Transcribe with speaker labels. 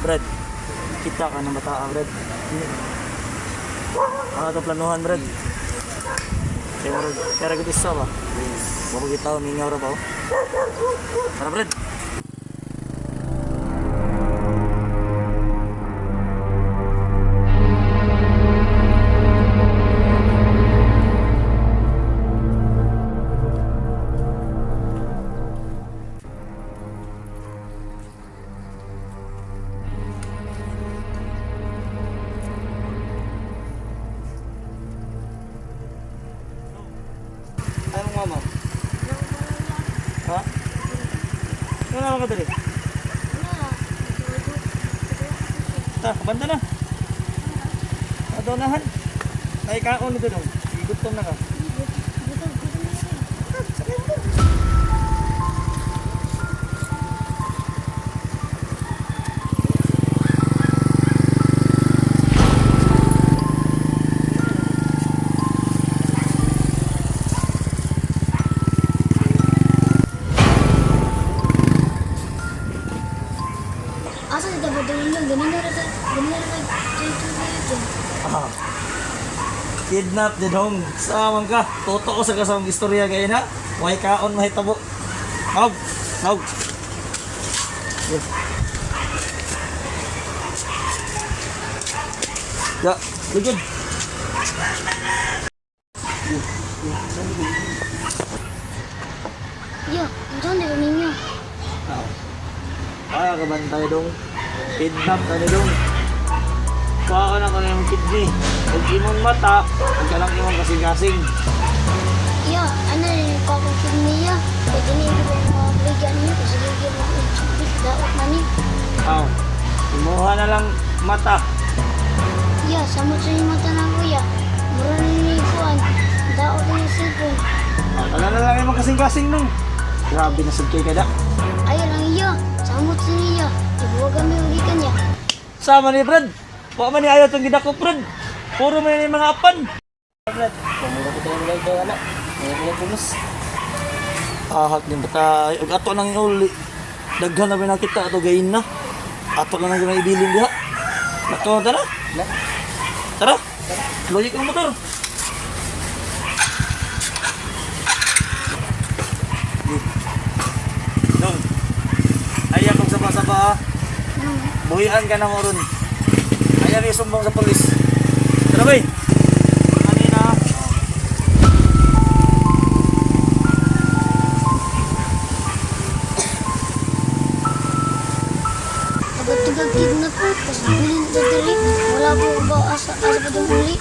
Speaker 1: Brad, kita ka ng bata, Brad. Ano ito planuhan, Brad? Kaya rin isa ba? Bago kita, mingaw ra ba? Tara, Brad. Anong mama? Ha? Ano naman ka dali? Kabanda na. Adonahan. Naikaon nito dong. Igutom na ka.
Speaker 2: Asa kita betul yung ganun na
Speaker 1: Ah. Kidnap din hong. Saan ka? Toto ko sa kasama istorya kayo na. Way kaon mahitabo. Hawg. Hawg. Ya, ligid.
Speaker 2: Yo, anton di ninyo.
Speaker 1: Kaya ka bantay dong. Kidnap ka ni dong. Kuha ka na ka ng kidney. Huwag imong mata, huwag ka lang imong kasing-kasing.
Speaker 2: Yo, ano rin kakakit niya? Pwede niyo ko mga bigyan niyo kasi hindi mo i-chupit daot na niyo.
Speaker 1: Aw, imuha na lang mata.
Speaker 2: Yo, samot sa yung mata na kuya. Mura na niyo kuhan. Daot na yung cellphone.
Speaker 1: Wala na lang imong kasing-kasing nung. Grabe na sabkay ka da.
Speaker 2: Ayaw lang iyo. Samot sa niya. Ibuwag kami ulikan niya.
Speaker 1: Sama ni Brad. Huwag man ni ayaw itong gidakop, Brad. Puro man yung mga apan. Brad, pamura ko tayo ng ito, anak. Ngayon ko lang pumus. Ahak din bata. Ato nang uli. Daghan na ba nakita ito gayin na. Ato na nang ibilin diha. Nato, tara. Tara. Loyik ang motor. Dong. Ayaw kong saba-saba ha. Buhian ka na mo ron. Ayaw yung sumbong sa polis. Tara bay. Kanina.
Speaker 2: Agad-agad kidnap po. Tapos bilhin sa diri. Wala po ba asa pa itong huli.